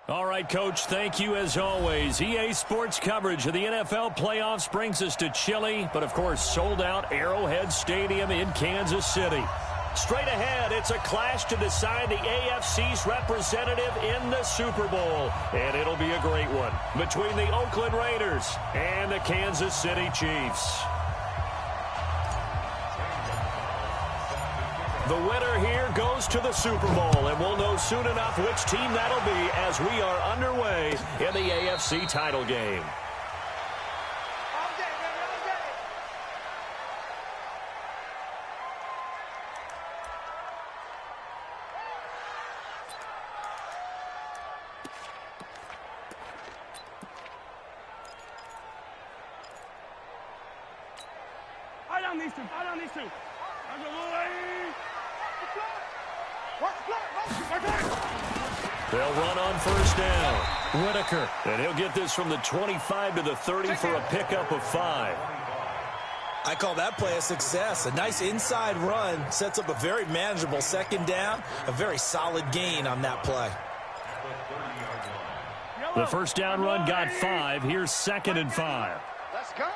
All right, Coach, thank you as always. EA Sports coverage of the NFL playoffs brings us to chilly, but of course sold-out Arrowhead Stadium in Kansas City. Straight ahead, it's a clash to decide the AFC's representative in the Super Bowl, and it'll be a great one between the Oakland Raiders and the Kansas City Chiefs. The winner here goes to the Super Bowl, and we'll know soon enough which team that'll be as we are underway in the AFC title game. Eye on these two. Eye on these two. They'll run on first down. Whitaker, and he'll get this from the 25 to the 30 for a pickup of 5. I call that play a success. A nice inside run sets up a very manageable second down, a very solid gain on that play. The first down run got 5. Here's 2nd and 5. Let's go.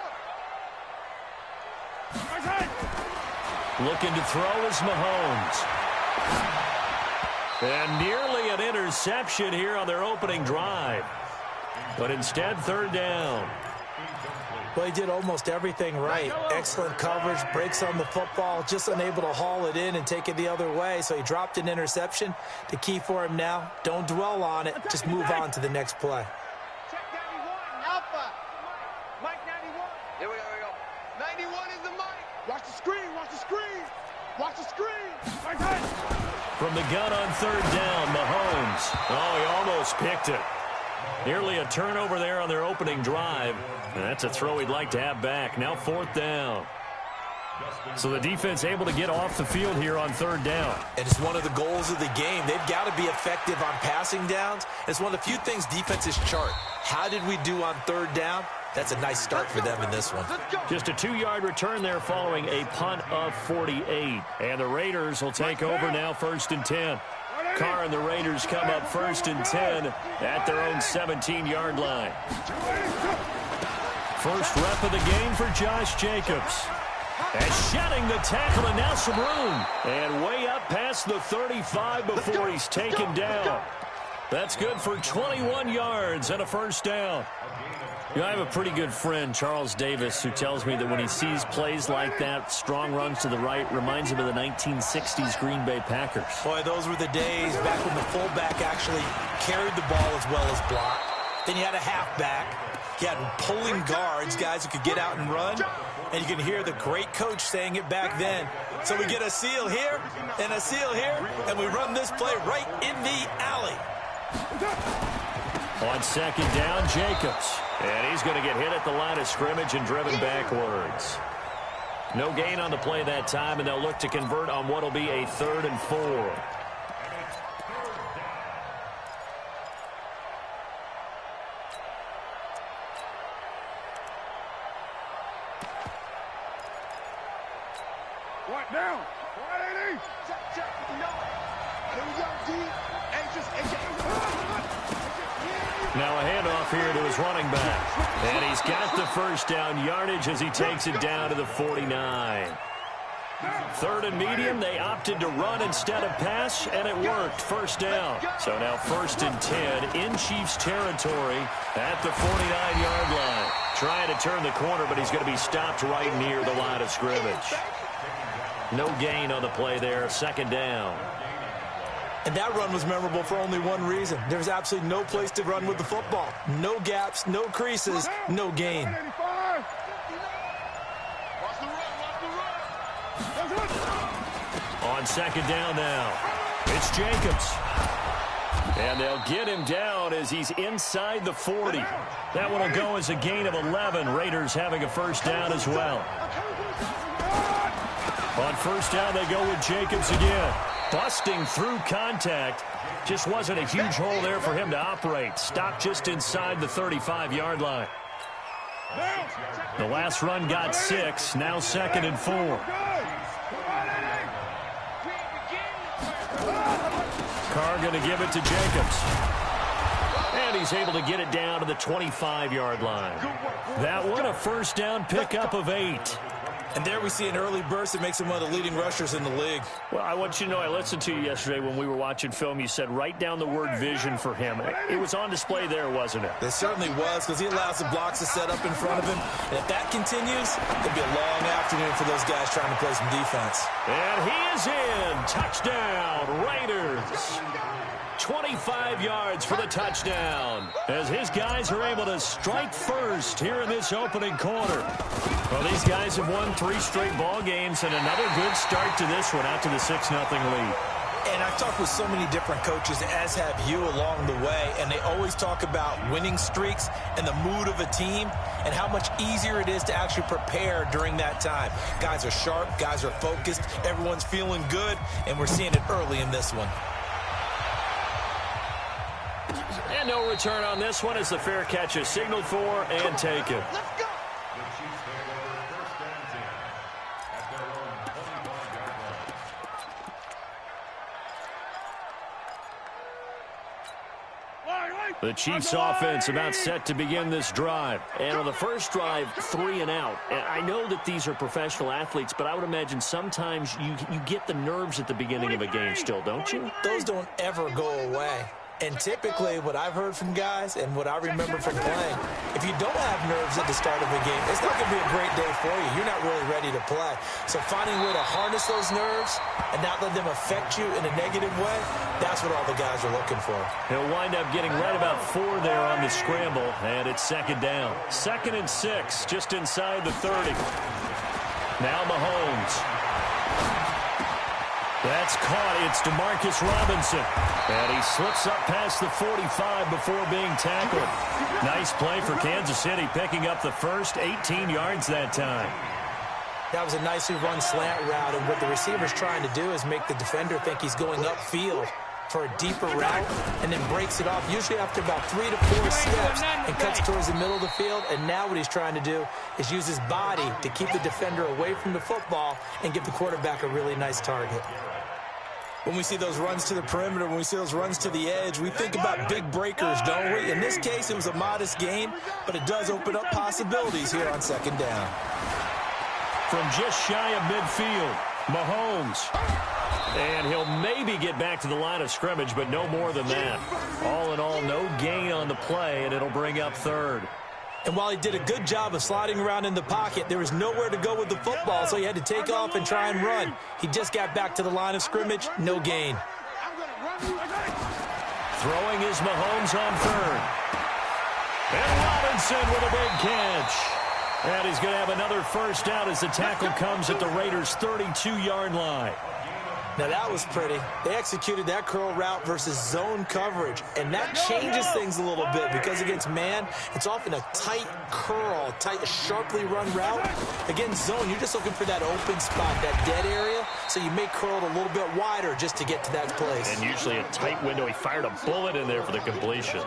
Looking to throw is Mahomes. And nearly an interception here on their opening drive. But instead, 3rd down. Well, he did almost everything right. Excellent coverage, breaks on the football, just unable to haul it in and take it the other way. So he dropped an interception. The key for him now, don't dwell on it. Just move on to the next play. Check 91, Alpha. Mike 91. Here we go. 91 is the mic. Watch the screen, watch the screen. Watch the screen. Right side. From the gun on 3rd down, Mahomes. Oh, he almost picked it. Nearly a turnover there on their opening drive. And that's a throw he'd like to have back. Now 4th down. So the defense able to get off the field here on 3rd down. And it's one of the goals of the game. They've got to be effective on passing downs. It's one of the few things defenses chart. How did we do on 3rd down? That's a nice start for them in this one. Just a 2-yard return there following a punt of 48. And the Raiders will take over now 1st and 10. Carr and the Raiders come up 1st and 10 at their own 17-yard line. First rep of the game for Josh Jacobs. And shedding the tackle, and now some room. And way up past the 35 before he's taken down. That's good for 21 yards and a 1st down. You know, I have a pretty good friend, Charles Davis, who tells me that when he sees plays like that, strong runs to the right, reminds him of the 1960s Green Bay Packers. Boy, those were the days back when the fullback actually carried the ball as well as blocked. Then you had a halfback. You had pulling guards, guys who could get out and run. And you can hear the great coach saying it back then. So we get a seal here and a seal here, and we run this play right in the alley. On 2nd down, Jacobs. And he's going to get hit at the line of scrimmage and driven backwards. No gain on the play that time, and they'll look to convert on what will be a 3rd and 4. Right down. 180. Check. No. Here we go, D. Now a handoff here to his running back. And he's got the first down yardage as he takes it down to the 49. 3rd and medium, they opted to run instead of pass, and it worked. 1st down. So now 1st and 10 in Chiefs territory at the 49-yard line. Trying to turn the corner, but he's going to be stopped right near the line of scrimmage. No gain on the play there. 2nd down. And that run was memorable for only one reason. There's absolutely no place to run with the football. No gaps, no creases, no gain. On second down now, it's Jacobs. And they'll get him down as he's inside the 40. That one will go as a gain of 11. Raiders having a first down as well. On first down, they go with Jacobs again. Busting through contact. Just wasn't a huge hole there for him to operate. Stopped just inside the 35-yard line. The last run got 6. Now 2nd and 4. Carr going to give it to Jacobs. And he's able to get it down to the 25-yard line. That one a first down pickup of 8. And there we see an early burst that makes him one of the leading rushers in the league. Well, I want you to know, I listened to you yesterday when we were watching film. You said write down the word vision for him. It was on display there, wasn't it? It certainly was, because he allows the blocks to set up in front of him. And if that continues, it'll be a long afternoon for those guys trying to play some defense. And he is in. Touchdown, Raiders. 25 yards for the touchdown as his guys are able to strike first here in this opening quarter. Well, these guys have won 3 straight ball games and another good start to this one out to the 6-0 lead. And I've talked with so many different coaches, as have you, along the way, and they always talk about winning streaks and the mood of a team and how much easier it is to actually prepare during that time. Guys are sharp, guys are focused, everyone's feeling good, and we're seeing it early in this one. And no return on this one as the fair catch is signaled for and taken. Let's go. The Chiefs offense about set to begin this drive. And on the first drive, 3 and out. And I know that these are professional athletes, but I would imagine sometimes you get the nerves at the beginning of a game still, don't you? Those don't ever go away. And typically, what I've heard from guys and what I remember from playing, if you don't have nerves at the start of a game, it's not going to be a great day for you. You're not really ready to play. So finding a way to harness those nerves and not let them affect you in a negative way, that's what all the guys are looking for. He'll wind up getting right about 4 there on the scramble, and it's 2nd down. 2nd and 6, just inside the 30. Now Mahomes. That's caught. It's DeMarcus Robinson. And he slips up past the 45 before being tackled. Nice play for Kansas City, picking up the first 18 yards that time. That was a nicely run slant route, and what the receiver's trying to do is make the defender think he's going upfield for a deeper route and then breaks it off, usually after about 3 to 4 steps, and cuts towards the middle of the field. And now what he's trying to do is use his body to keep the defender away from the football and give the quarterback a really nice target. When we see those runs to the perimeter, when we see those runs to the edge, we think about big breakers, don't we? In this case, it was a modest gain, but it does open up possibilities here on 2nd down. From just shy of midfield, Mahomes. And he'll maybe get back to the line of scrimmage, but no more than that. All in all, no gain on the play, and it'll bring up 3rd. And while he did a good job of sliding around in the pocket, there was nowhere to go with the football, so he had to take off and try and run. He just got back to the line of scrimmage, no gain. Throwing is Mahomes on 3rd. And Robinson with a big catch. And he's going to have another first down as the tackle comes at the Raiders' 32-yard line. Now that was pretty. They executed that curl route versus zone coverage, and that changes things a little bit because against man, it's often a tight curl, tight, sharply run route. Against zone, you're just looking for that open spot, that dead area, so you may curl it a little bit wider just to get to that place. And usually a tight window. He fired a bullet in there for the completion.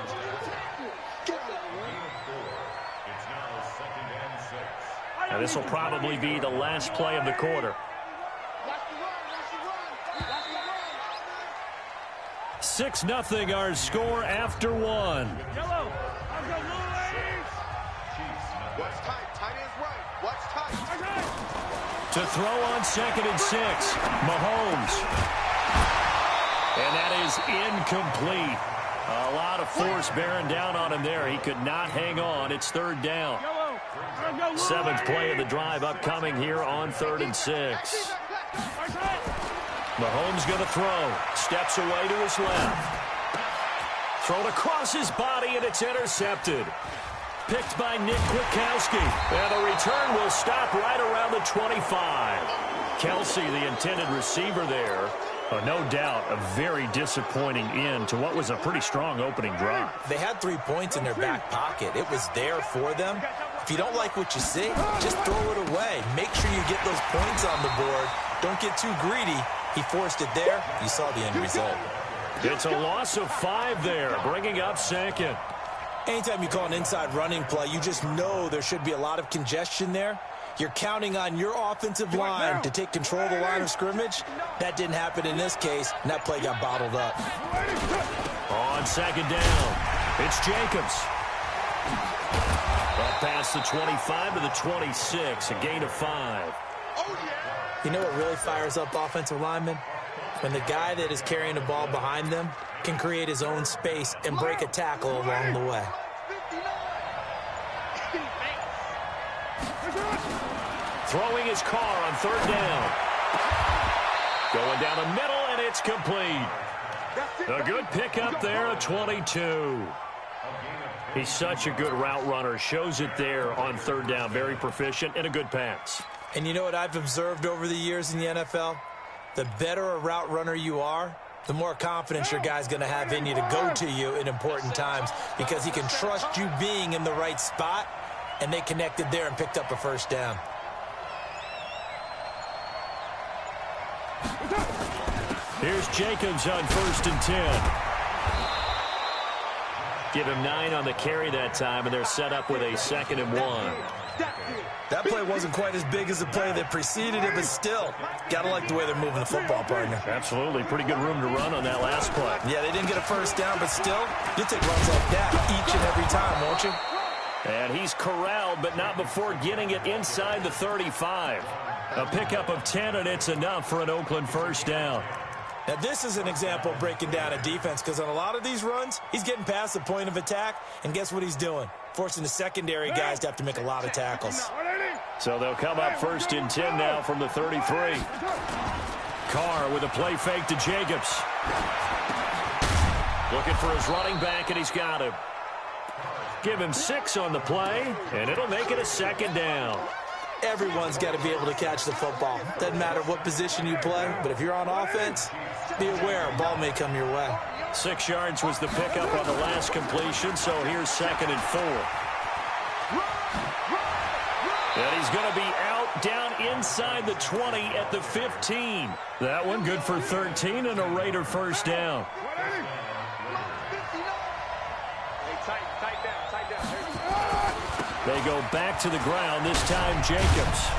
Now this will probably be the last play of the quarter. 6-0 our score after 1. Yellow. I'll go blue ladies. Watch tight. Tight is right. Watch tight. To throw on 2nd and 6. Mahomes. And that is incomplete. A lot of force bearing down on him there. He could not hang on. It's 3rd down. 7th play of the drive upcoming here on 3rd and 6. Mahomes going to throw. Steps away to his left. Thrown across his body, and it's intercepted. Picked by Nick Kwiatkowski. And the return will stop right around the 25. Kelsey, the intended receiver there. No doubt a very disappointing end to what was a pretty strong opening drive. They had 3 points in their back pocket. It was there for them. If you don't like what you see, just throw it away. Make sure you get those points on the board. Don't get too greedy. He forced it there. You saw the end result. It's a loss of 5 there, bringing up second. Anytime you call an inside running play, you just know there should be a lot of congestion there. You're counting on your offensive line to take control of the line of scrimmage. That didn't happen in this case, and that play got bottled up. On second down, it's Jacobs. Up past the 25 to the 26, a gain of 5. You know what really fires up offensive linemen? When the guy that is carrying the ball behind them can create his own space and break a tackle along the way. Throwing his car on third down. Going down the middle, and it's complete. A good pickup there at 22. He's such a good route runner. Shows it there on third down. Very proficient and a good pass. And you know what I've observed over the years in the NFL? The better a route runner you are, the more confidence your guy's going to have in you to go to you in important times because he can trust you being in the right spot, and they connected there and picked up a first down. Here's Jacobs on 1st and 10. Give him 9 on the carry that time, and they're set up with a 2nd and 1. That play wasn't quite as big as the play that preceded it, but still, got to like the way they're moving the football, partner. Absolutely. Pretty good room to run on that last play. Yeah, they didn't get a first down, but still, you take runs like that each and every time, won't you? And he's corralled, but not before getting it inside the 35. A pickup of 10, and it's enough for an Oakland first down. Now, this is an example of breaking down a defense because on a lot of these runs, he's getting past the point of attack, and guess what he's doing? Forcing the secondary guys to have to make a lot of tackles. So they'll come up 1st and 10 now from the 33. Carr with a play fake to Jacobs. Looking for his running back, and he's got him. Give him 6 on the play, and it'll make it a 2nd down. Everyone's got to be able to catch the football. Doesn't matter what position you play, but if you're on offense, be aware a ball may come your way. 6 yards was the pickup on the last completion, so here's 2nd and 4. And he's going to be out down inside the 20 at the 15. That one good for 13 and a Raider first down. They go back to the ground, this time Jacobs.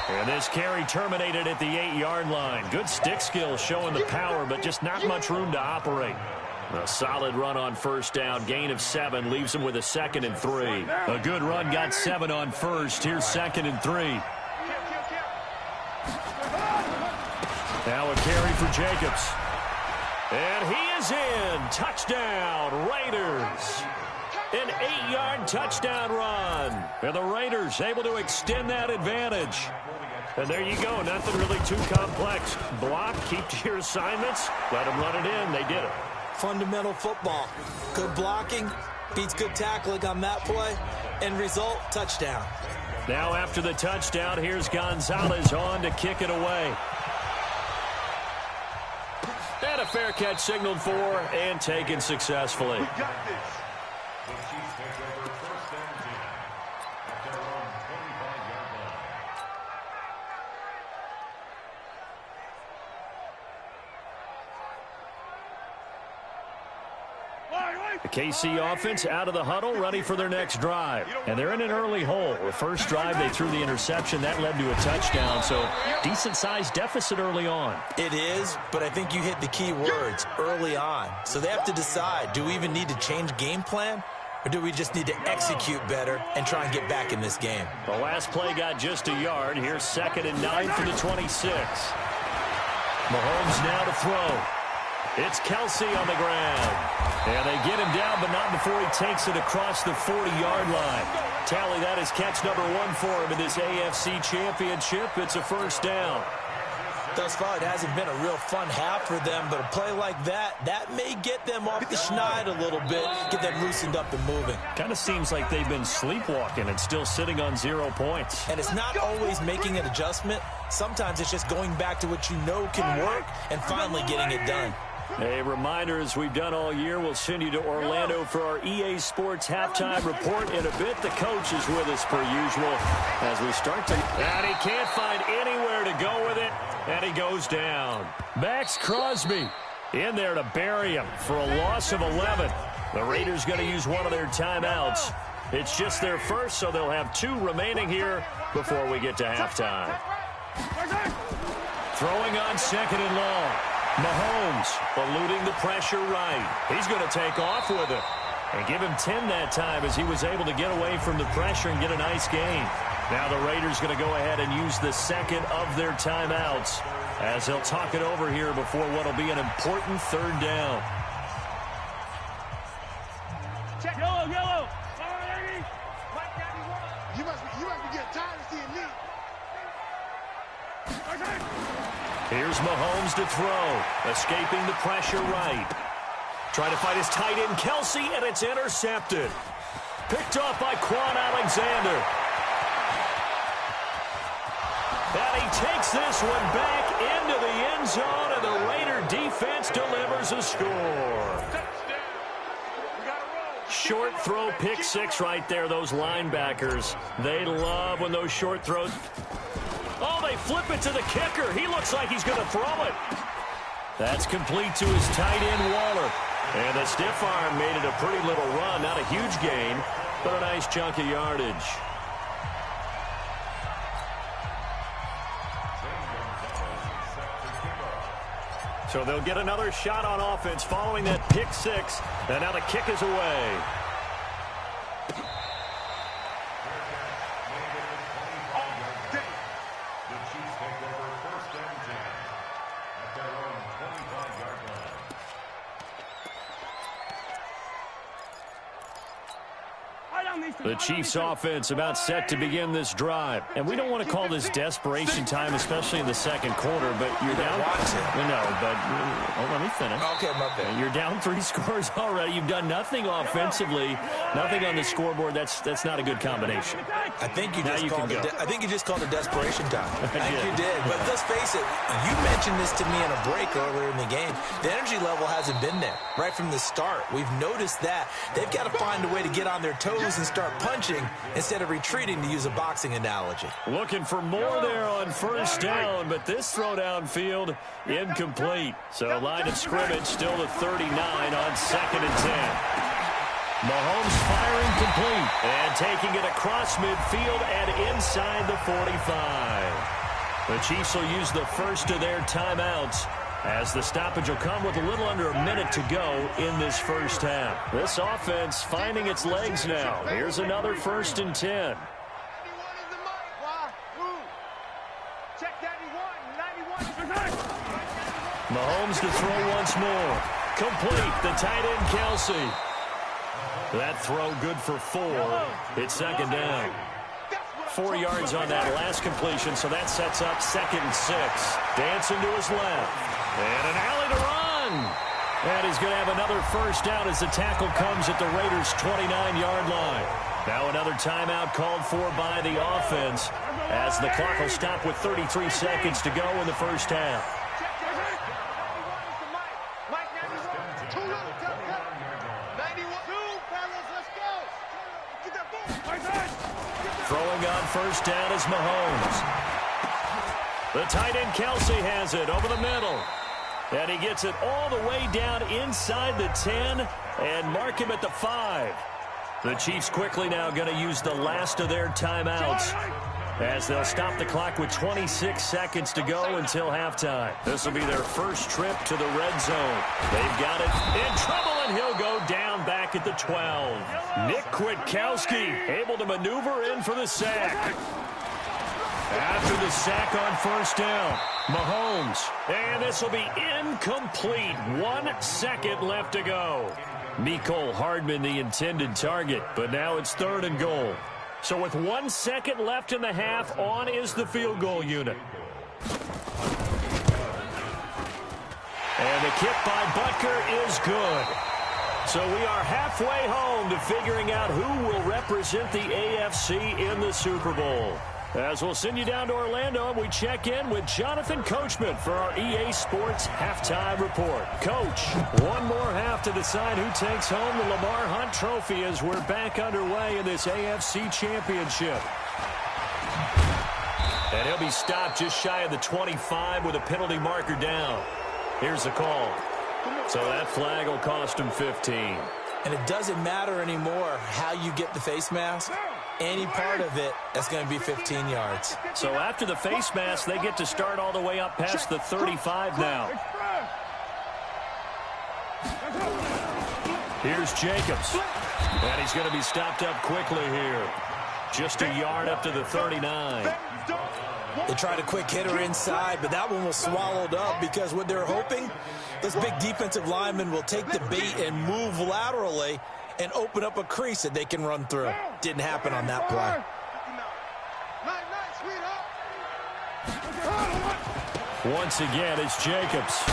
And this carry terminated at the 8-yard line. Good stick skills showing the power, but just not much room to operate. A solid run on first down. Gain of 7 leaves him with a 2nd and 3. A good run got 7 on first. Here's 2nd and 3. Now a carry for Jacobs. And he is in. Touchdown, Raiders. An 8-yard touchdown run. And the Raiders able to extend that advantage. And there you go. Nothing really too complex. Block, keep to your assignments, let them run it in. They did it. Fundamental football. Good blocking beats good tackling on that play. End result, touchdown. Now after the touchdown, here's Gonzalez on to kick it away. And a fair catch signaled for and taken successfully. We got this. The KC offense out of the huddle, ready for their next drive. And they're in an early hole. The first drive, they threw the interception. That led to a touchdown, so decent-sized deficit early on. It is, but I think you hit the key words, early on. So they have to decide, do we even need to change game plan? Or do we just need to execute better and try and get back in this game? The last play got just a yard. Here's 2nd and 9 for the 26. Mahomes now to throw. It's Kelsey on the ground. And they get him down, but not before he takes it across the 40-yard line. Tally, that is catch number 1 for him in this AFC Championship. It's a first down. Thus far, it hasn't been a real fun half for them, but a play like that may get them off the schneid a little bit, get them loosened up and moving. Kind of seems like they've been sleepwalking and still sitting on 0 points. And it's not always making an adjustment. Sometimes it's just going back to what you know can work and finally getting it done. A reminder, as we've done all year, we'll send you to Orlando for our EA Sports halftime report in a bit. The coach is with us per usual as we start to... And he can't find anywhere to go with it, and he goes down. Max Crosby in there to bury him for a loss of 11. The Raiders going to use one of their timeouts. It's just their first, so they'll have 2 remaining here before we get to halftime. Throwing on 2nd and long. Mahomes eluding the pressure right. He's going to take off with it. And give him 10 that time as he was able to get away from the pressure and get a nice gain. Now the Raiders going to go ahead and use the second of their timeouts as they'll talk it over here before what will be an important 3rd down. Check. Yellow. You must be getting tired of seeing me. Here's Mahomes to throw. Escaping the pressure right. Trying to fight his tight end, Kelsey, and it's intercepted. Picked off by Quan Alexander. And he takes this one back into the end zone, and the Raider defense delivers a score. Short throw, pick 6 right there, those linebackers. They love when those short throws... Oh, they flip it to the kicker. He looks like he's going to throw it. That's complete to his tight end, Waller. And the stiff arm made it a pretty little run. Not a huge gain, but a nice chunk of yardage. So they'll get another shot on offense following that pick 6. And now the kick is away. The Chiefs offense about set to begin this drive. And we don't want to call this desperation time, especially in the 2nd quarter, but you're down. No, but let me finish. Okay, my bad. You're down 3 scores already. You've done nothing offensively, nothing on the scoreboard. That's not a good combination. I think you just called it desperation time. I think you did. But let's face it, you mentioned this to me in a break earlier in the game. The energy level hasn't been there right from the start. We've noticed that. They've got to find a way to get on their toes and start punching instead of retreating, to use a boxing analogy. Looking for more there on 1st down, but this throw downfield incomplete. So line of scrimmage still to 39 on 2nd and 10. Mahomes firing complete and taking it across midfield and inside the 45. The Chiefs will use the first of their timeouts as the stoppage will come with a little under a minute to go in this first half. This offense finding its legs now. Here's another 1st and 10. Mahomes to throw once more. Complete. The tight end, Kelsey. That throw good for 4. It's 2nd down. 4 yards on that last completion, so that sets up 2nd and 6. Dancing to his left. And an alley to run. And he's going to have another 1st down as the tackle comes at the Raiders' 29-yard line. Now another timeout called for by the offense as the clock will stop with 33 seconds to go in the first half. Throwing on 1st down is Mahomes. The tight end Kelsey has it over the middle. And he gets it all the way down inside the 10 and mark him at the 5. The Chiefs quickly now going to use the last of their timeouts as they'll stop the clock with 26 seconds to go until halftime. This will be their first trip to the red zone. They've got it in trouble, and he'll go down back at the 12. Nick Kwiatkowski able to maneuver in for the sack. After the sack on 1st down, Mahomes. And this will be incomplete. 1 second left to go. Mecole Hardman the intended target, but now it's 3rd and goal. So with 1 second left in the half, on is the field goal unit. And the kick by Butker is good. So we are halfway home to figuring out who will represent the AFC in the Super Bowl. As we'll send you down to Orlando, we check in with Jonathan Coachman for our EA Sports Halftime Report. Coach, one more half to decide who takes home the Lamar Hunt Trophy as we're back underway in this AFC Championship. And he'll be stopped just shy of the 25 with a penalty marker down. Here's the call. So that flag will cost him 15. And it doesn't matter anymore how you get the face mask. Any part of it, that's going to be 15 yards. So after the face mask, they get to start all the way up past the 35 now. Here's Jacobs. And he's going to be stopped up quickly here. Just a yard up to the 39. They tried a quick hitter inside, but that one was swallowed up because what they're hoping, this big defensive lineman will take the bait and move laterally and open up a crease that they can run through. Didn't happen on that play. Once again, it's Jacobs.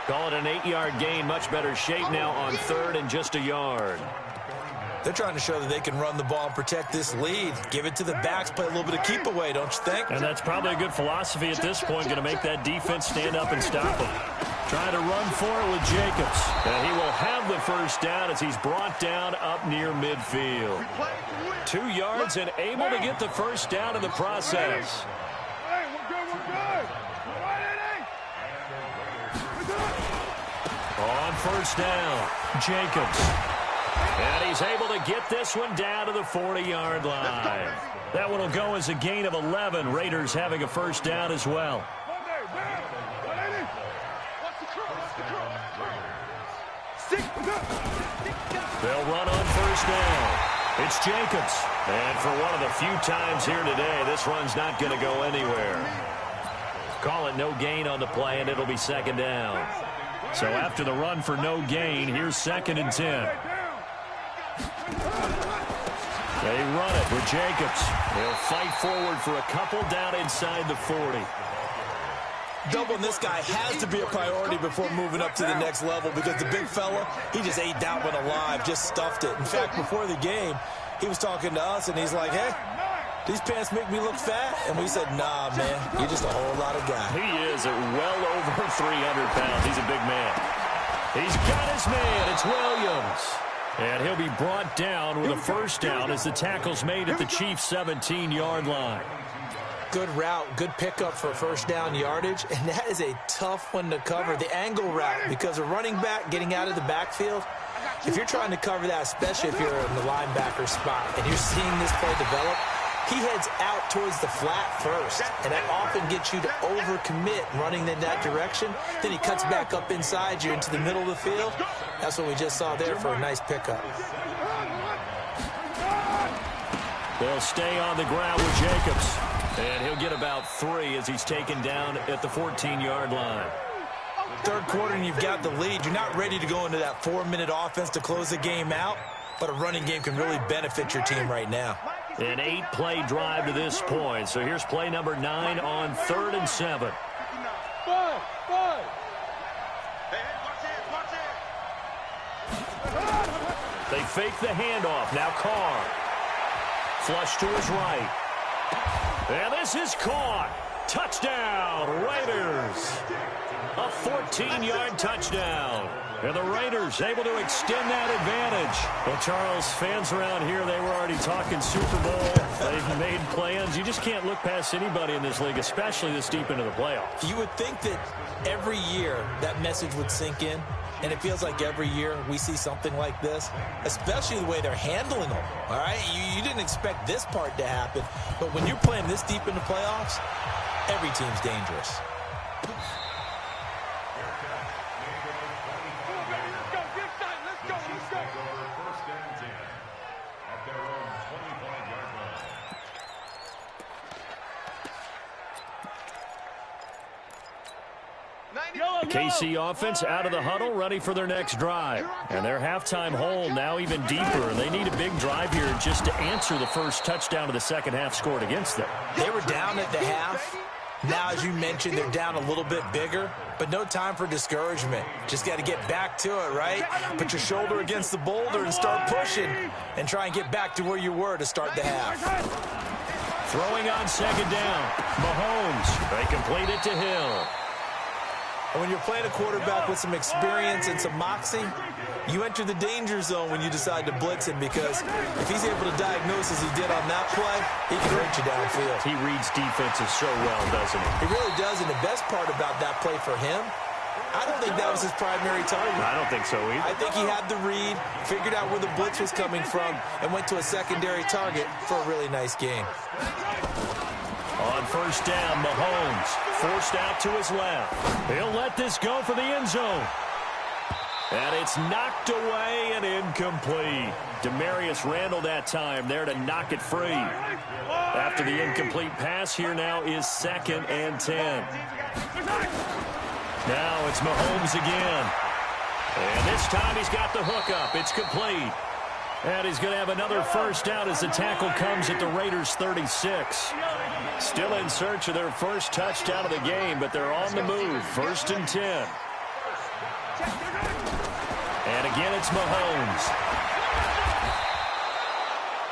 Call it an 8-yard gain. Much better shape now on third and just a yard. They're trying to show that they can run the ball and protect this lead. Give it to the backs, play a little bit of keep away, don't you think? And that's probably a good philosophy at this point, going to make that defense stand up and stop them. Trying to run for it with Jacobs. And he will have the first down as he's brought down up near midfield. 2 yards and able to get the first down in the process. On first down, Jacobs. And he's able to get this one down to the 40-yard line. That one will go as a gain of 11. Raiders having a first down as well. They'll run on first down. It's Jacobs. And for one of the few times here today, this run's not going to go anywhere. Call it no gain on the play, and it'll be second down. So after the run for no gain, here's 2nd and 10. They run it with Jacobs. He'll fight forward for a couple down inside the 40. Doubling this guy has to be a priority before moving up to the next level because the big fella, he just ate that one alive, just stuffed it. In fact, before the game, he was talking to us, and he's like, hey, these pants make me look fat? And we said, nah, man, you're just a whole lot of guy. He is at well over 300 pounds. He's a big man. He's got his man. It's Williams. And he'll be brought down with a first down as the tackle's made at the Chiefs' 17-yard line. Good route, good pickup for first down yardage, and that is a tough one to cover, the angle route, because a running back getting out of the backfield, if you're trying to cover that, especially if you're in the linebacker spot, and you're seeing this play develop, he heads out towards the flat first, and that often gets you to overcommit running in that direction. Then he cuts back up inside you into the middle of the field. That's what we just saw there for a nice pickup. They'll stay on the ground with Jacobs. And he'll get about 3 as he's taken down at the 14-yard line. Third quarter and you've got the lead. You're not ready to go into that 4-minute offense to close the game out, but a running game can really benefit your team right now. An 8-play drive to this point. So here's play number 9 on 3rd and 7. They fake the handoff. Now Carr. Flush to his right. And this is caught. Touchdown, Raiders. A 14-yard touchdown. And the Raiders able to extend that advantage. Well, Charles, fans around here, they were already talking Super Bowl. They've made plans. You just can't look past anybody in this league, especially this deep into the playoffs. You would think that every year that message would sink in. And it feels like every year we see something like this, especially the way they're handling them, all right? You didn't expect this part to happen, but when you're playing this deep in the playoffs, every team's dangerous. KC offense out of the huddle, ready for their next drive. And their halftime hole now even deeper. They need a big drive here just to answer the first touchdown of the second half scored against them. They were down at the half, Now, as you mentioned, they're down a little bit bigger, but no time for discouragement. Just got to get back to it, right? Put your shoulder against the boulder and start pushing and try and get back to where you were to start the half. Throwing on second down. Mahomes. They complete it to Hill. And when you're playing a quarterback with some experience and some moxie, you enter the danger zone when you decide to blitz him, because if he's able to diagnose as he did on that play, he can hurt you downfield. He reads defenses so well, doesn't he? He really does, and the best part about that play for him, I don't think that was his primary target. I don't think so either. I think he had the read, figured out where the blitz was coming from, and went to a secondary target for a really nice gain. On first down, Mahomes forced out to his left. He'll let this go for the end zone. And it's knocked away and incomplete. Demarius Randall that time there to knock it free. After the incomplete pass, here now is 2nd and 10. Now it's Mahomes again. And this time he's got the hook up. It's complete. And he's going to have another first down as the tackle comes at the Raiders' 36. Still in search of their first touchdown of the game, but they're on the move. 1st and 10. And again, it's Mahomes.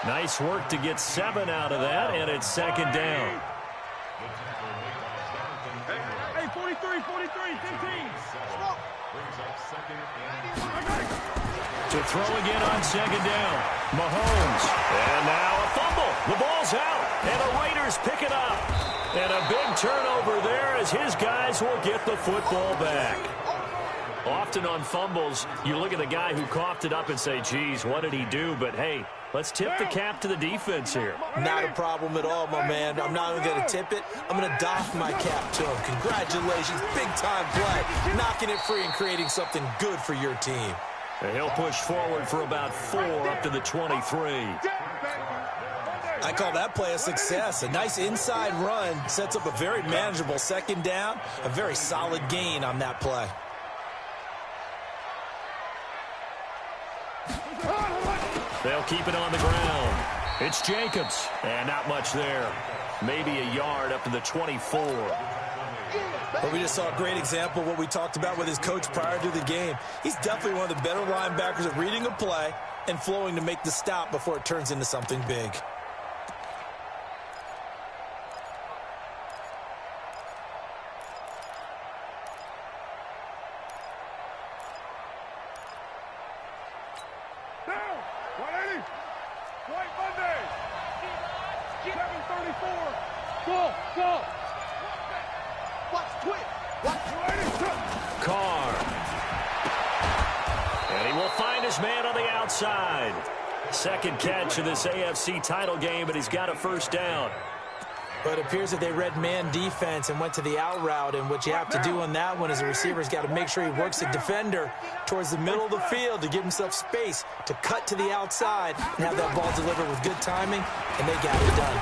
Nice work to get 7 out of that, and it's 2nd down. Hey, 43, 15. To throw again on 2nd down. Mahomes. And now a fumble. The ball's out. And the Raiders pick it up. And a big turnover there as his guys will get the football back. Often on fumbles, you look at the guy who coughed it up and say, geez, what did he do? But, hey, let's tip the cap to the defense here. Not a problem at all, my man. I'm not even going to tip it. I'm going to doff my cap to him. Congratulations. Big-time play. Knocking it free and creating something good for your team. And he'll push forward for about 4 up to the 23. I call that play a success. A nice inside run sets up a very manageable 2nd down. A very solid gain on that play. They'll keep it on the ground. It's Jacobs. And not much there. Maybe a yard up to the 24. But we just saw a great example of what we talked about with his coach prior to the game. He's definitely one of the better linebackers at reading a play and flowing to make the stop before it turns into something big. Down. 180. White Monday. 734. Go. Watch twit. Watch 182. Carr. And he will find his man on the outside. 2nd catch of this AFC title game, but he's got a first down. But it appears that they read man defense and went to the out route, and what you have to do on that one is the receiver's got to make sure he works the defender towards the middle of the field to give himself space to cut to the outside and have that ball delivered with good timing, and they got it done.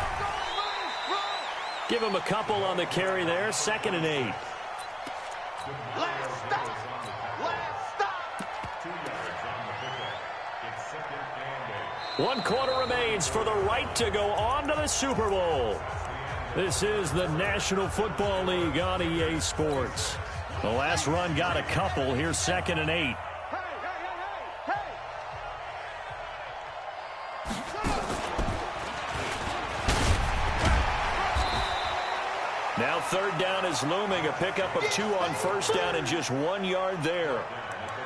Give him a couple on the carry there. 2nd and 8. Last stop. 1 quarter remains for the right to go on to the Super Bowl. This is the National Football League on EA Sports. The last run got a couple. Here's 2nd and 8. Now 3rd down is looming. A pickup of 2 on first down and just 1 yard there.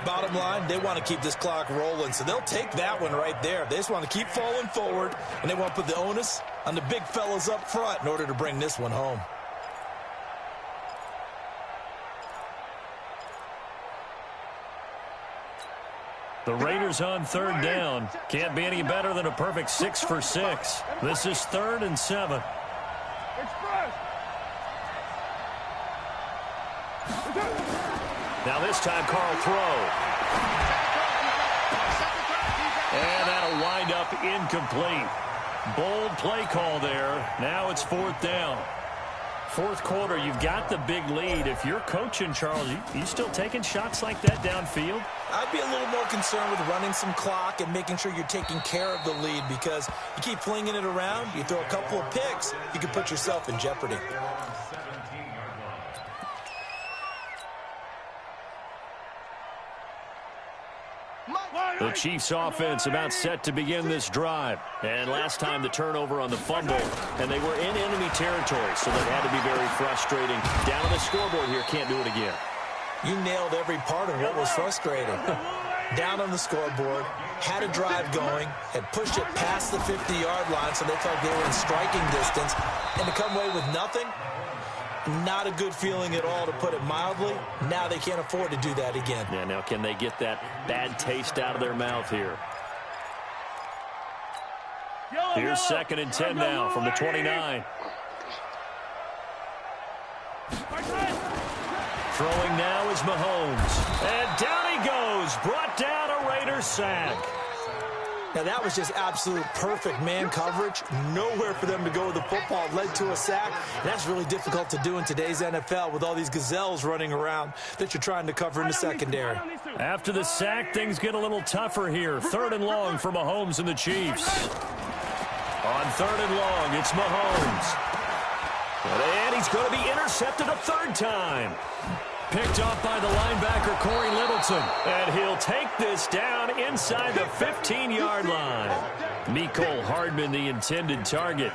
Bottom line, they want to keep this clock rolling, so they'll take that one right there. They just want to keep falling forward, and they want to put the onus on the big fellas up front in order to bring this one home. The Raiders on 3rd down. Can't be any better than a perfect 6 for 6. This is 3rd and 7. Express. Now this time, Carl throw. And that'll wind up incomplete. Bold play call there. Now it's 4th down. 4th quarter, you've got the big lead. If you're coaching, Charles, you still taking shots like that downfield? I'd be a little more concerned with running some clock and making sure you're taking care of the lead, because you keep flinging it around, you throw a couple of picks, you can put yourself in jeopardy. The Chiefs offense about set to begin this drive. And last time the turnover on the fumble, and they were in enemy territory, so that had to be very frustrating. Down on the scoreboard here, can't do it again. You nailed every part of what was frustrating. Down on the scoreboard, had a drive going, had pushed it past the 50-yard line, so they felt they were in striking distance, and to come away with nothing, not a good feeling at all, to put it mildly. Now they can't afford to do that again. Yeah, now can they get that bad taste out of their mouth here? Here's 2nd and 10 now from the 29. Throwing now is Mahomes. And down he goes. Brought down a Raiders sack. Now, that was just absolute perfect man coverage. Nowhere for them to go with the football. Led to a sack. And that's really difficult to do in today's NFL with all these gazelles running around that you're trying to cover in the secondary. After the sack, things get a little tougher here. 3rd and long for Mahomes and the Chiefs. On 3rd and long, it's Mahomes. And he's going to be intercepted a 3rd time. Picked off by the linebacker, Corey Littleton. And he'll take this down inside the 15-yard line. Mecole Hardman, the intended target.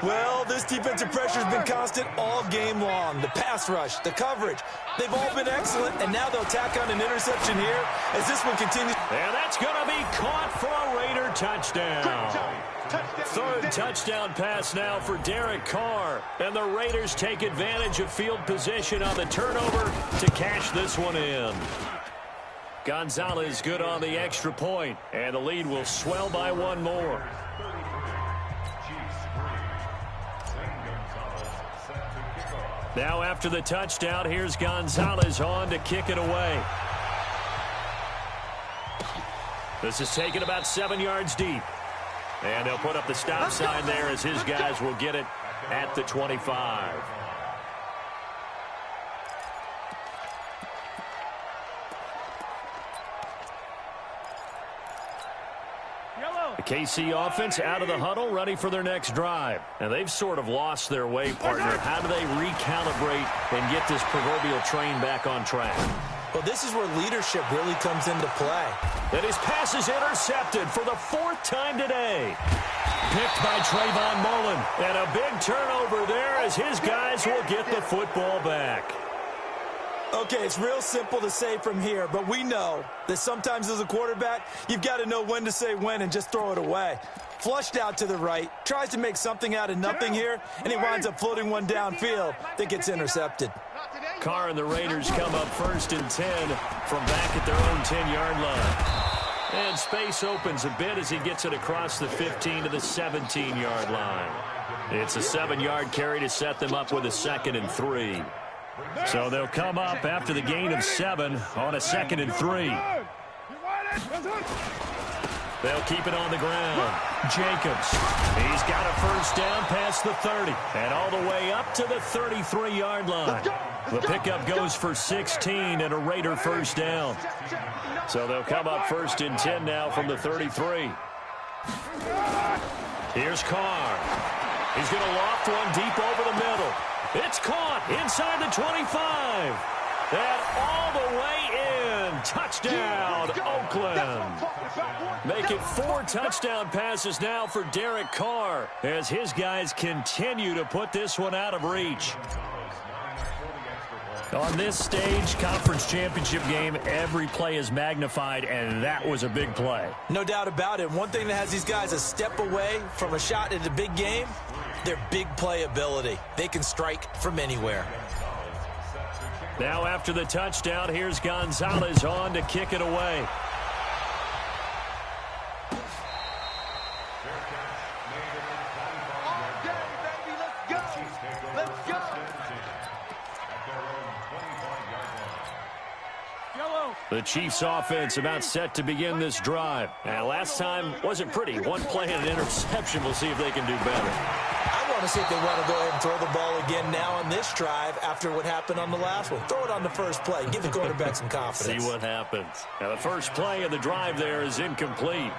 Well, this defensive pressure has been constant all game long. The pass rush, the coverage, they've all been excellent. And now they'll tack on an interception here as this one continues. And that's going to be caught for a Raider touchdown. 3rd touchdown pass now for Derek Carr. And the Raiders take advantage of field position on the turnover to cash this one in. Gonzalez good on the extra point, and the lead will swell by 1 more. Now after the touchdown, here's Gonzalez on to kick it away. This is taken about 7 yards deep. And they'll put up the stop sign there as his guys will get it at the 25. The KC offense out of the huddle, ready for their next drive. And they've sort of lost their way, partner. How do they recalibrate and get this proverbial train back on track? Well, this is where leadership really comes into play. And his pass is intercepted for the 4th time today. Picked by Trayvon Mullen. And a big turnover there as his guys will get the football back. Okay, it's real simple to say from here, but we know that sometimes as a quarterback, you've got to know when to say when and just throw it away. Flushed out to the right, tries to make something out of nothing here, and he winds up floating one downfield that gets intercepted. Carr and the Raiders come up 1st and 10 from back at their own 10-yard line. And space opens a bit as he gets it across the 15 to the 17-yard line. It's a 7-yard carry to set them up with a 2nd and 3. So they'll come up after the gain of 7 on a 2nd and 3. They'll keep it on the ground. Jacobs. He's got a 1st down past the 30 and all the way up to the 33-yard line. The pickup goes for 16 and a Raider 1st down. So they'll come up 1st and 10 now from the 33. Here's Carr. He's going to loft one deep over the middle. It's caught inside the 25. And all the way in. Touchdown, Oakland. Make it 4 touchdown passes now for Derek Carr as his guys continue to put this one out of reach. On this stage, conference championship game, every play is magnified, and that was a big play. No doubt about it. One thing that has these guys a step away from a shot at a big game, their big play ability. They can strike from anywhere. Now after the touchdown, here's Gonzalez on to kick it away. The Chiefs offense about set to begin this drive. And last time wasn't pretty. One play and an interception. We'll see if they can do better. I want to see if they want to go ahead and throw the ball again now on this drive after what happened on the last one. Throw it on the first play. Give the quarterback some confidence. See what happens. Now the first play of the drive there is incomplete.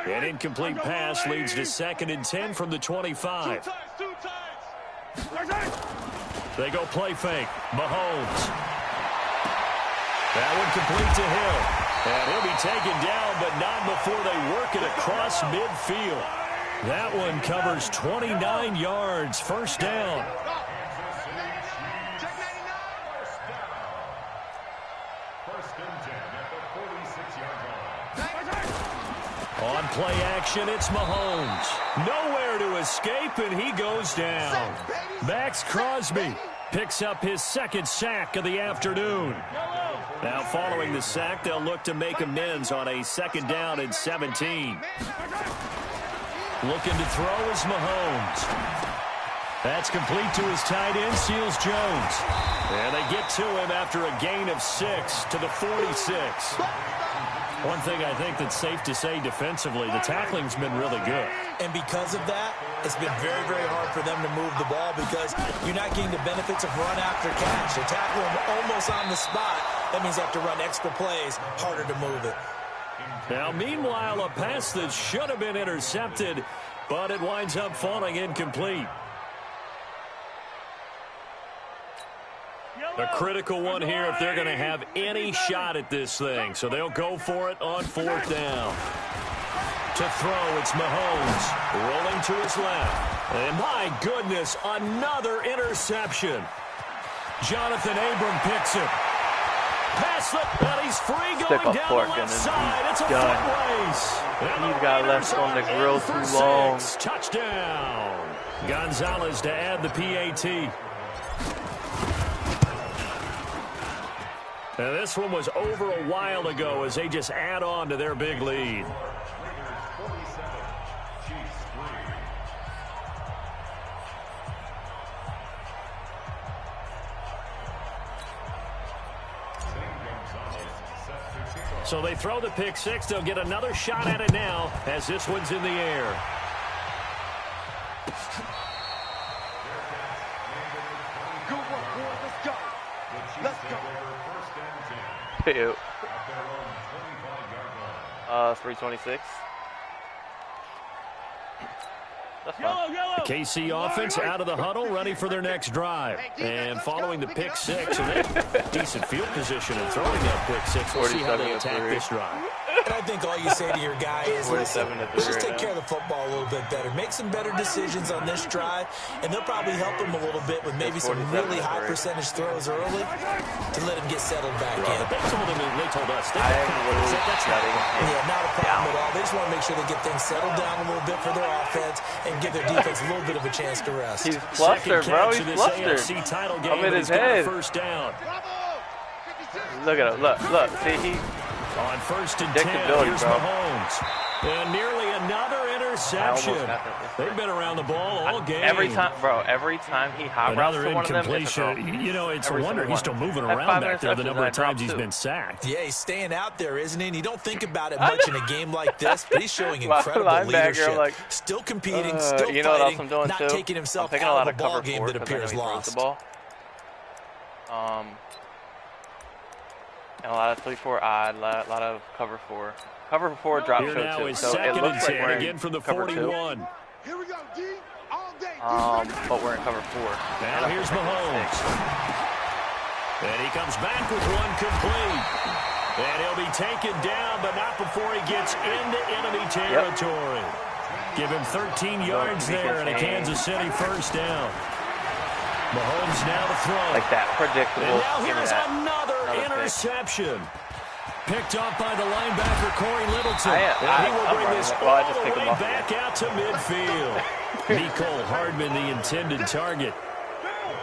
An incomplete pass leads to 2nd and 10 from the 25. They go play fake. Mahomes. That one complete to Hill. And he'll be taken down, but not before they work it across midfield. That one covers 29 yards. First down. On play action, it's Mahomes. Nowhere to escape, and he goes down. Max Crosby picks up his second sack of the afternoon. Now following the sack, they'll look to make amends on a second down and 17. Looking to throw is Mahomes. That's complete to his tight end, Seals Jones. And they get to him after a gain of 6 to the 46. One thing I think that's safe to say defensively, the tackling's been really good. And because of that, it's been very, very hard for them to move the ball because you're not getting the benefits of run after catch. They tackle them almost on the spot. That means they have to run extra plays, harder to move it. Now, meanwhile, a pass that should have been intercepted, but it winds up falling incomplete. A critical one here if they're going to have any shot at this thing. So they'll go for it on fourth down. To throw, it's Mahomes. Rolling to his left. And my goodness, another interception. Jonathan Abram picks it. Pass slip, and he's free going down the left side. It's a foot race. He's got left on the grill too long. Touchdown. Gonzalez to add the PAT. Now, this one was over a while ago as they just add on to their big lead. So they throw the pick six. They'll get another shot at it now as this one's in the air. Good work, boys. Let's go. Let's go. 326. That's fine. The KC offense out of the huddle, ready for their next drive. And following the pick six, and decent field position and throwing that pick six. We'll see how they attack this drive. And I think all you say to your guy is, listen, let's just take care of the football a little bit better. Make some better decisions on this drive, and they'll probably help him a little bit with maybe some really high percentage throws early to let him get settled back in. They told us. Yeah, not a problem at all. They just want to make sure they get things settled down a little bit for their offense and give their defense a little bit of a chance to rest. He's flustered, bro. He's flustered. I'm in his head. First down. Look at him. Look. See, he... On first and 10, here's Mahomes. And nearly another interception. They've been around the ball all game. Every time he hot routes for one of them, it's a throw. You know, it's a wonder he's still moving around back there the number of times he's been sacked. Yeah, he's staying out there, isn't he? And you don't think about it much in a game like this, but he's showing incredible leadership. Like, still competing, still you know fighting, what else I'm doing not too? taking himself out of a ball game that appears lost. And a lot of 3-4 odd, a lot of cover 4. Cover 4 drop show now too. Is so second it looks and like we're again from the cover 41. 2. Here we go, D. All day. But we're in cover 4. Now here's Mahomes. And he comes back with one complete. And he'll be taken down, but not before he gets into enemy territory. Yep. Give him 13 yards there and a Kansas City first down. Mahomes now to throw. Like that, predictable. And now here's another interception. Picked off by the linebacker, Corey Littleton. And he will bring this all the way back out to midfield. Nicole Hardman, the intended target.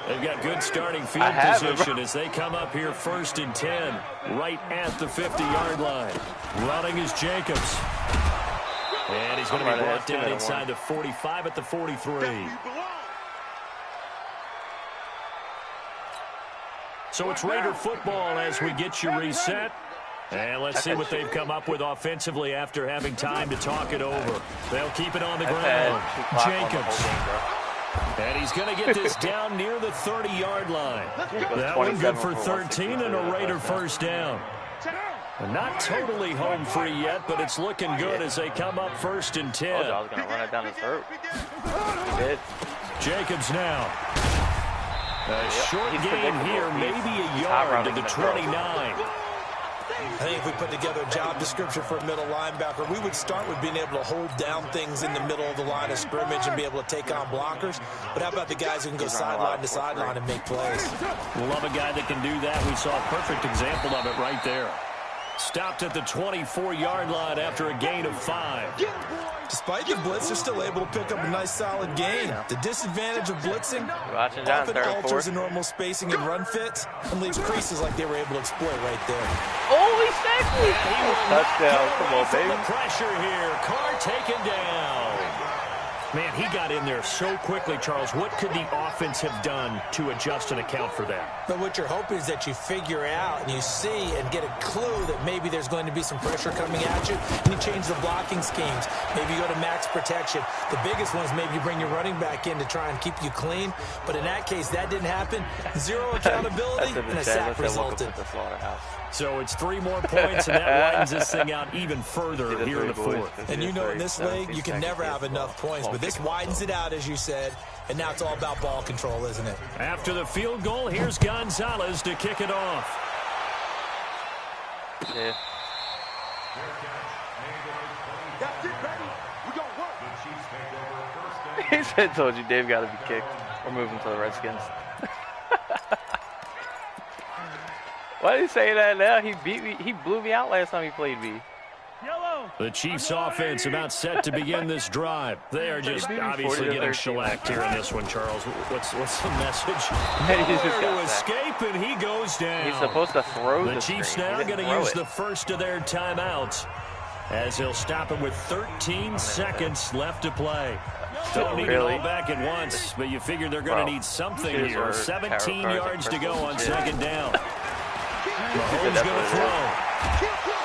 They've got good starting field position as they come up here first and 10, right at the 50-yard line. Running is Jacobs. And he's going to be brought down inside the 45 at the 43. So it's Raider football as we get you reset. And let's see what they've come up with offensively after having time to talk it over. They'll keep it on the ground. Jacobs. And he's going to get this down near the 30-yard line. That one good for 13 and a Raider first down. Not totally home free yet, but it's looking good as they come up first and 10. I was going to run it down his throat. He did. Jacobs now. A short gain here, maybe a yard to the 29. I think if we put together a job description for a middle linebacker, we would start with being able to hold down things in the middle of the line of scrimmage and be able to take on blockers. But how about the guys who can go sideline to sideline and make plays? Love a guy that can do that. We saw a perfect example of it right there. Stopped at the 24-yard line after a gain of 5. Despite the blitz, they're still able to pick up a nice solid gain. The disadvantage of blitzing often alters the normal spacing and run fits and leaves creases like they were able to exploit right there. Oh, he sacked me. Touchdown. Come on, baby. The pressure here. Carr taken down. Man, he got in there so quickly, Charles. What could the offense have done to adjust and account for that? But what you're hoping is that you figure out and you see and get a clue that maybe there's going to be some pressure coming at you, and you change the blocking schemes. Maybe you go to max protection. The biggest one is maybe you bring your running back in to try and keep you clean. But in that case, that didn't happen. Zero accountability, and a sack resulted. So it's 3 more points, and that widens this thing out even further here in the 4th. And you know in this league, you can never have enough points, but this widens it out, as you said, and now it's all about ball control, isn't it? After the field goal, here's Gonzalez to kick it off. Yeah. That's it, baby. We gonna work. He said, told you Dave got to be kicked. We're moving to the Redskins. Why did he say that now? He beat me. He blew me out last time he played me. The Chiefs offense about set to begin this drive. They are just obviously getting shellacked here in this one, Charles. What's the message? Nowhere to escape, and he goes down. He's supposed to throw the Chiefs now going to use the first of their timeouts as he'll stop it with 13 seconds left to play. Don't need it all back at once, but you figure they're going to need something here. 17 yards to go on 2nd down. Mahomes going to throw.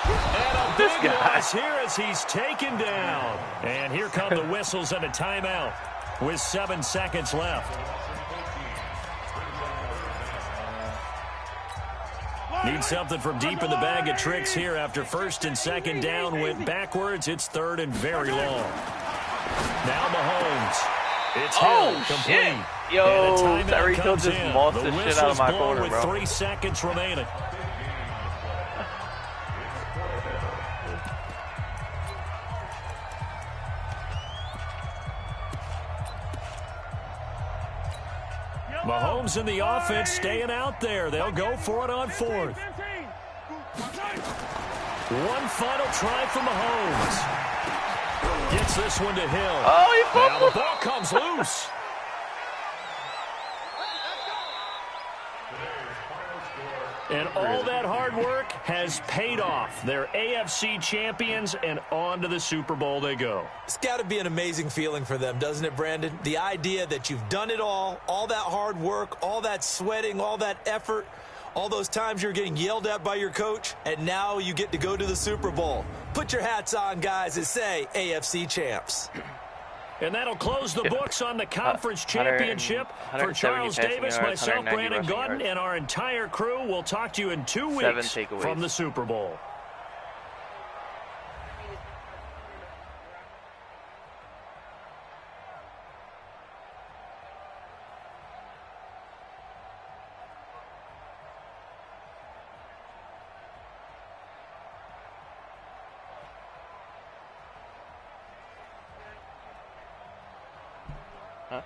And a big loss here as he's taken down. And here come the whistles and a timeout with 7 seconds left. Need something from deep in the bag of tricks here after 1st and 2nd down went backwards. It's 3rd and very long. Now Mahomes. It's held complete. Yo, Tyreek Hill just mossed the shit out of my corner, with bro. 3 seconds remaining. Mahomes and the offense staying out there. They'll go for it on 4th. One final try from Mahomes. Gets this one to Hill. Oh, he fumbled. Now the ball comes loose. And all that hard work has paid off. They're AFC champions, and on to the Super Bowl they go. It's got to be an amazing feeling for them, doesn't it, Brandon? The idea that you've done it all that hard work, all that sweating, all that effort, all those times you're getting yelled at by your coach, and now you get to go to the Super Bowl. Put your hats on, guys, and say AFC champs. And that'll close the books on the conference championship. For Charles Davis, myself, Brandon Gordon, and our entire crew, we'll talk to you in 2 weeks from the Super Bowl. Huh?